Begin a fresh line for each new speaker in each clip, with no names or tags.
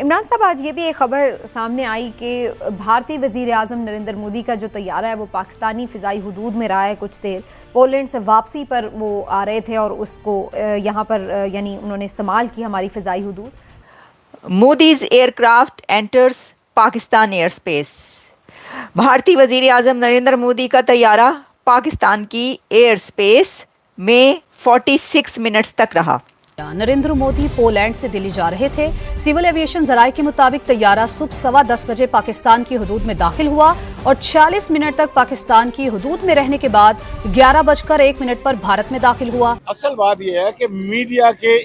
عمران صاحب، آج یہ بھی ایک خبر سامنے آئی کہ بھارتی وزیر اعظم نریندر مودی کا جو طیارہ ہے وہ پاکستانی فضائی حدود میں رہا ہے کچھ دیر. پولینڈ سے واپسی پر وہ آ رہے تھے اور اس کو یہاں پر یعنی انہوں نے استعمال کی ہماری فضائی حدود.
Modi's aircraft enters Pakistan airspace. بھارتی وزیر اعظم نریندر مودی کا طیارہ پاکستان کی ایئر اسپیس میں 46 منٹس تک رہا.
نریندر مودی پولینڈ سے دلی جا رہے تھے. سول ایویشن ذرائع کے مطابق طیارہ صبح 10:15 بجے پاکستان کی حدود میں داخل ہوا اور 46 منٹ تک پاکستان کی حدود میں رہنے کے بعد 11:01 پر بھارت میں داخل ہوا.
اصل بات یہ ہے کہ میڈیا کے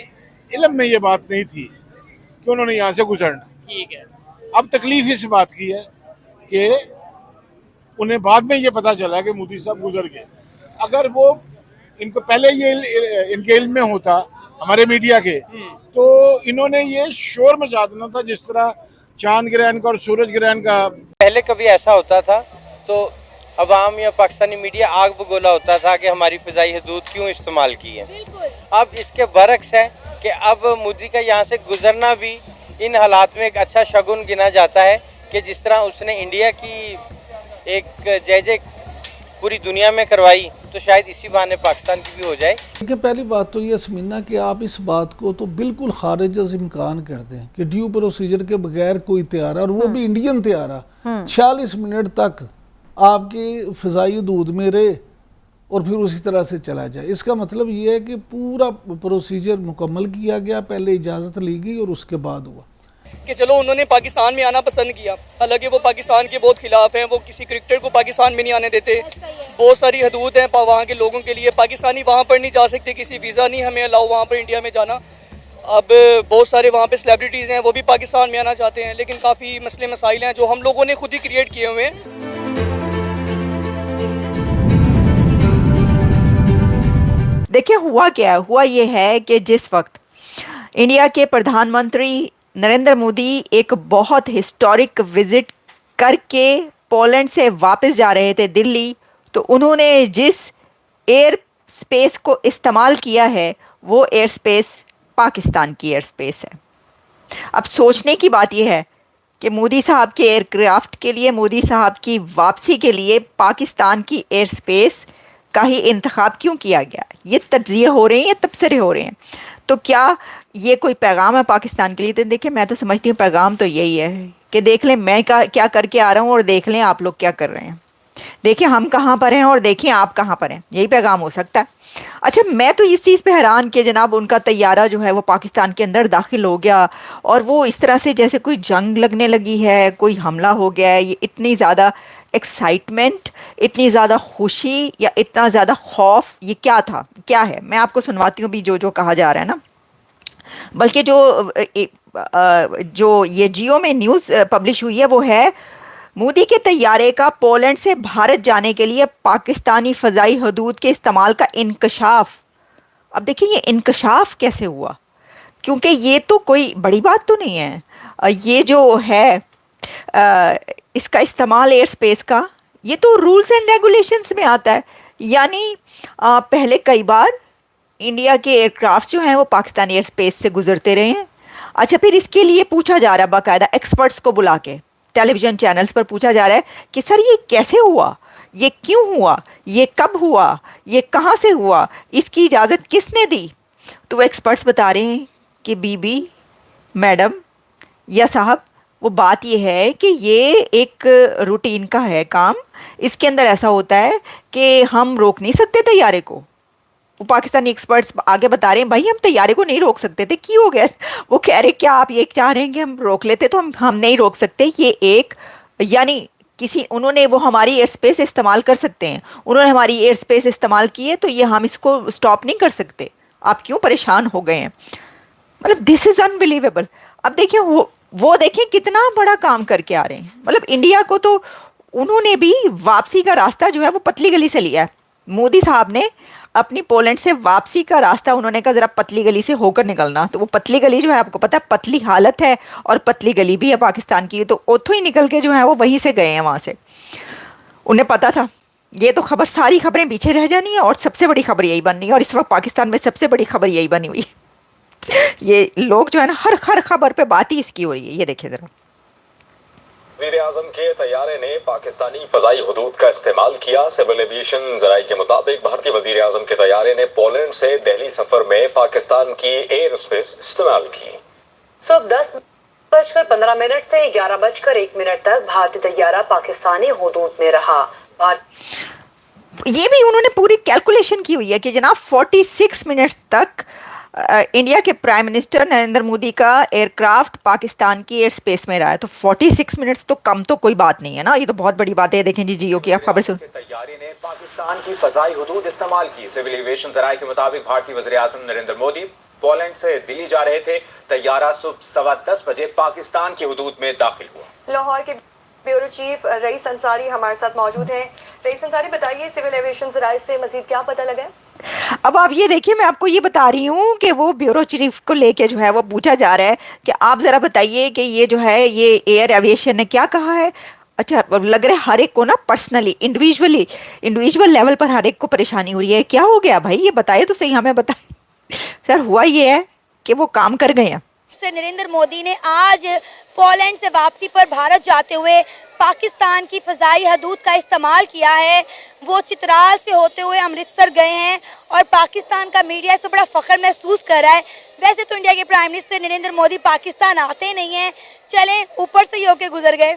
علم میں یہ بات نہیں تھی کہ انہوں نے یہاں سے گزرنا. ٹھیک ہے. اب تکلیف اس بات کی ہے کہ انہیں بعد میں یہ پتا چلا کہ مودی صاحب گزر گئے. اگر وہ ان کو پہلے یہ ان کے علم میں ہوتا ہمارے میڈیا کے تو انہوں نے یہ شور مچا دینا تھا جس طرح چاند گرہن کا اور سورج گرہن کا.
پہلے کبھی ایسا ہوتا تھا تو عوام یا پاکستانی میڈیا آگ بگولا ہوتا تھا کہ ہماری فضائی حدود کیوں استعمال کی ہے. اب اس کے برعکس ہے کہ اب مودی کا یہاں سے گزرنا بھی ان حالات میں ایک اچھا شگن گنا جاتا ہے کہ جس طرح اس نے انڈیا کی ایک جے پوری دنیا میں کروائی تو شاید اسی بہانے پاکستان کی بھی ہو جائے.
کہ پہلی بات تو یہ سمینہ کہ آپ اس بات کو تو بالکل خارج از امکان کرتے ہیں کہ ڈیو پروسیجر کے بغیر کوئی طیارہ اور وہ بھی انڈین طیارہ 46 منٹ تک آپ کی فضائی حدود میں رہے اور پھر اسی طرح سے چلا جائے. اس کا مطلب یہ ہے کہ پورا پروسیجر مکمل کیا گیا، پہلے اجازت لی گئی اور اس کے بعد ہوا
کہ چلو انہوں نے پاکستان میں آنا پسند کیا. حالانکہ وہ پاکستان کے بہت خلاف ہیں، وہ کسی کرکٹر کو پاکستان میں نہیں آنے دیتے. بہت ساری حدود ہیں وہاں کے لوگوں کے لیے. پاکستانی وہاں پر نہیں جا سکتے، کسی ویزا نہیں ہمیں الاؤ وہاں پر انڈیا میں جانا. اب بہت سارے وہاں پہ سیلیبریٹیز ہیں وہ بھی پاکستان میں آنا چاہتے ہیں، لیکن کافی مسئلے مسائل ہیں جو ہم لوگوں نے خود ہی کریٹ کیے ہوئے ہیں.
دیکھیں ہوا کیا ہے، ہوا یہ ہے کہ جس وقت انڈیا کے پردھان منتری نریندر مودی ایک بہت ہسٹورک وزٹ کر کے پولینڈ سے واپس جا رہے تھے دلی، تو انہوں نے جس ایئر سپیس کو استعمال کیا ہے وہ ایئر سپیس پاکستان کی ایئر سپیس ہے. اب سوچنے کی بات یہ ہے کہ مودی صاحب کے ایئر کرافٹ کے لیے، مودی صاحب کی واپسی کے لیے پاکستان کی ایئر سپیس کا ہی انتخاب کیوں کیا گیا. یہ تجزیے ہو رہے ہیں، یہ تبصرے ہو رہے ہیں. تو کیا یہ کوئی پیغام ہے پاکستان کے لیے؟ تو دیکھیں میں تو سمجھتی ہوں پیغام تو یہی ہے کہ دیکھ لیں میں کیا کر کے آ رہا ہوں اور دیکھ لیں آپ لوگ کیا کر رہے ہیں. دیکھیں ہم کہاں پر ہیں اور دیکھیں آپ کہاں پر ہیں. یہی پیغام ہو سکتا ہے. اچھا میں تو اس چیز پہ حیران کہ جناب ان کا طیارہ جو ہے وہ پاکستان کے اندر داخل ہو گیا اور وہ اس طرح سے جیسے کوئی جنگ لگنے لگی ہے، کوئی حملہ ہو گیا ہے. یہ اتنی زیادہ ایکسائٹمنٹ، اتنی زیادہ خوشی یا اتنا زیادہ خوف، یہ کیا تھا، کیا ہے؟ میں آپ کو سنواتی ہوں بھی جو کہا جا رہا ہے نا. بلکہ جو یہ جیو میں نیوز پبلش ہوئی ہے وہ ہے مودی کے طیارے کا پولینڈ سے بھارت جانے کے لیے پاکستانی فضائی حدود کے استعمال کا انکشاف. اب دیکھیں یہ انکشاف کیسے ہوا، کیونکہ یہ تو کوئی بڑی بات تو نہیں ہے. یہ جو ہے اس کا استعمال ایئر سپیس کا، یہ تو رولز اینڈ ریگولیشنز میں آتا ہے. یعنی پہلے کئی بار انڈیا کے ایئر کرافٹ جو ہیں وہ پاکستانی ایئر سپیس سے گزرتے رہے ہیں. اچھا پھر اس کے لیے پوچھا جا رہا ہے، باقاعدہ ایکسپرٹس کو بلا کے ٹیلی ویژن چینلز پر پوچھا جا رہا ہے کہ سر یہ کیسے ہوا، یہ کیوں ہوا، یہ کب ہوا، یہ کہاں سے ہوا، اس کی اجازت کس نے دی؟ تو وہ ایکسپرٹس بتا رہے ہیں کہ بی میڈم یا صاحب وہ بات یہ ہے کہ یہ ایک روٹین کا ہے کام. اس کے اندر ایسا ہوتا ہے کہ ہم روک نہیں سکتے طیارے کو. وہ پاکستانی ایکسپرٹس آگے بتا رہے ہیں بھائی ہم طیارے کو نہیں روک سکتے تھے. کیوں ہو گیا؟ وہ کہہ رہے کیا آپ یہ چاہ رہے ہیں کہ ہم روک لیتے؟ تو ہم نہیں روک سکتے. یہ ایک یعنی انہوں نے وہ ہماری ایئر سپیس استعمال کر سکتے ہیں، انہوں نے ہماری ایئر سپیس استعمال کی ہے تو یہ ہم اس کو سٹاپ نہیں کر سکتے. آپ کیوں پریشان ہو گئے ہیں؟ مطلب دس از انبلیویبل. اب دیکھیں وہ دیکھیں کتنا بڑا کام کر کے آ رہے ہیں. مطلب انڈیا کو تو انہوں نے بھی واپسی کا راستہ جو ہے وہ پتلی گلی سے لیا ہے. مودی صاحب نے اپنی پولینڈ سے واپسی کا راستہ انہوں نے کہا ذرا پتلی گلی سے ہو کر نکلنا. تو وہ پتلی گلی جو ہے آپ کو پتہ ہے پتلی حالت ہے اور پتلی گلی بھی ہے پاکستان کی. تو اتھوں ہی نکل کے جو ہے وہ وہیں سے گئے ہیں وہاں سے. انہیں پتا تھا یہ تو ساری خبریں پیچھے رہ جانی ہیں اور سب سے بڑی خبر یہی بننی ہے. اور اس وقت پاکستان میں سب سے بڑی خبر یہی بنی ہوئی. یہ لوگ جو ہے نا ہر خبر پہ بات ہی اس کی ہو رہی ہے. یہ دیکھیں ذرا.
وزیر اعظم کے طیارے نے پاکستانی فضائی حدود کا استعمال کیا. سول ایویشن ذرائع کے مطابق بھارتی وزیر اعظم کے طیارے نے پولینڈ سے دہلی سفر میں پاکستان کی ایئر اسپیس استعمال کی.
صبح 10:15 سے 11:01 تک بھارتی طیارہ پاکستانی حدود میں رہا.
یہ بھی انہوں نے پوری کیلکولیشن کی ہوئی ہے کہ جناب 46 منٹس تک انڈیا کے پرائم منسٹر نریندر مودی کا ایئر کرافٹ پاکستان کی ایئر اسپیس میں رہا ہے. تو 46 منٹس تو کم تو کوئی بات نہیں ہے نا. یہ تو بہت بڑی بات ہے. دیکھیں جی جیو کی آپ خبر سن.
طیارے نے پاکستان کی فضائی حدود استعمال کی. سول ایویشن ذرائع کے مطابق بھارتی وزیر اعظم نریندر مودی پولینڈ سے دلی جا رہے تھے. طیارہ صبح 10:15 بجے پاکستان کی حدود میں داخل ہوا.
لاہور کے بیورو چیف رئیس انصاری ہمارے ساتھ موجود ہیں. رئیس انصاری بتائیے سول ایویشن ذرائع سے مزید کیا پتہ لگا ہے؟
اب آپ یہ دیکھیے, میں آپ کو یہ بتا رہی ہوں کہ وہ بیورو چیف کو لے کے جو ہے وہ پوچھا جا رہا ہے کہ آپ ذرا بتائیے کہ یہ جو ہے یہ ایئر ایویشن نے کیا کہا ہے. اچھا, لگ رہا ہے ہر ایک کو نا پرسنلی انڈیویجول لیول پر ہر ایک کو پریشانی ہو رہی ہے. کیا ہو گیا بھائی, یہ بتائیے تو صحیح, ہمیں بتائیں. سر ہوا یہ ہے کہ وہ کام کر گئے ہیں.
نریندر مودی نے آج پولینڈ سے واپسی پر بھارت جاتے ہوئے پاکستان کی فضائی حدود کا استعمال کیا ہے. وہ چترال سے ہوتے ہوئے امرتسر گئے ہیں اور پاکستان کا میڈیا اس سے بڑا فخر محسوس کر رہا ہے. ویسے تو انڈیا کے پرائم منسٹر نریندر مودی پاکستان آتے نہیں ہیں, چلیں اوپر سے ہی ہو کے گزر گئے.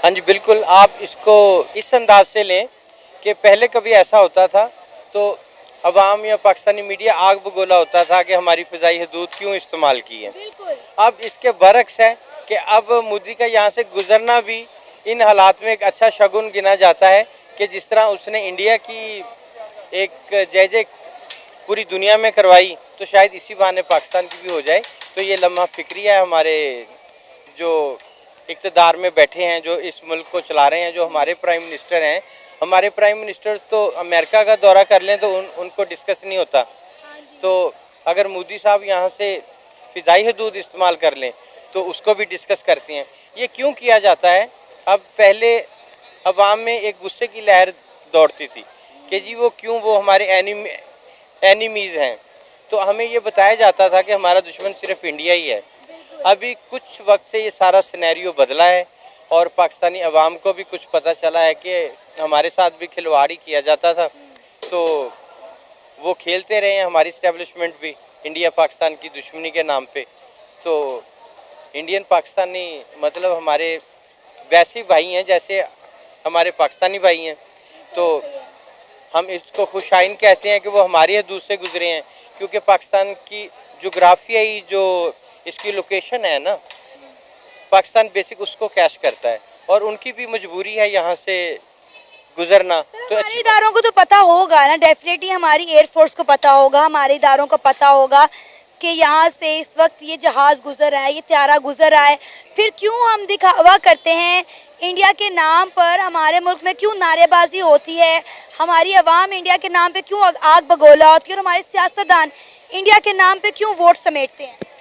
ہاں جی بالکل, آپ اس کو اس انداز سے لیں کہ پہلے کبھی ایسا ہوتا تھا تو عوام یا پاکستانی میڈیا آگ بگولا ہوتا تھا کہ ہماری فضائی حدود کیوں استعمال کی ہے. اب اس کے برعکس ہے کہ اب مودی کا یہاں سے گزرنا بھی ان حالات میں ایک اچھا شگن گنا جاتا ہے کہ جس طرح اس نے انڈیا کی ایک جے پوری دنیا میں کروائی تو شاید اسی بہانے پاکستان کی بھی ہو جائے. تو یہ لمحہ فکری ہے ہمارے جو اقتدار میں بیٹھے ہیں, جو اس ملک کو چلا رہے ہیں, جو ہمارے پرائم منسٹر ہیں. ہمارے پرائم منسٹر تو امریکہ کا دورہ کر لیں تو ان کو ڈسکس نہیں ہوتا. تو اگر مودی صاحب یہاں سے فضائی حدود استعمال کر لیں تو اس کو بھی ڈسکس کرتی ہیں. یہ کیوں کیا جاتا ہے؟ اب پہلے عوام میں ایک غصے کی لہر دوڑتی تھی کہ جی وہ کیوں, وہ ہمارے اینیمیز ہیں. تو ہمیں یہ بتایا جاتا تھا کہ ہمارا دشمن صرف انڈیا ہی ہے. ابھی کچھ وقت سے یہ سارا سینیریو بدلا ہے اور پاکستانی عوام کو بھی کچھ پتہ چلا ہے کہ ہمارے ساتھ بھی کھلواڑی کیا جاتا تھا. تو وہ کھیلتے رہے ہیں, ہماری اسٹیبلشمنٹ بھی انڈیا پاکستان کی دشمنی کے نام پہ. تو انڈین پاکستانی مطلب ہمارے ویسے بھائی ہیں جیسے ہمارے پاکستانی بھائی ہیں. تو ہم اس کو خوش آئین کہتے ہیں کہ وہ ہماری حدود سے گزرے ہیں, کیونکہ پاکستان کی جغرافیائی جو اس کی لوکیشن ہے نا, پاکستان بیسک اس کو کیش کرتا ہے اور ان کی بھی مجبوری ہے یہاں سے گزرنا. تو
ہمارے اداروں کو تو پتہ ہوگا نا, ڈیفینیٹلی ہماری ایئر فورس کو پتہ ہوگا, ہمارے اداروں کو پتہ ہوگا کہ یہاں سے اس وقت یہ جہاز گزر رہا ہے, یہ طیارہ گزر رہا ہے. پھر کیوں ہم دکھاوا کرتے ہیں انڈیا کے نام پر؟ ہمارے ملک میں کیوں نعرے بازی ہوتی ہے؟ ہماری عوام انڈیا کے نام پہ کیوں آگ بگولا ہوتی ہے اور ہمارے سیاستدان انڈیا کے نام پہ کیوں ووٹ سمیٹتے ہیں؟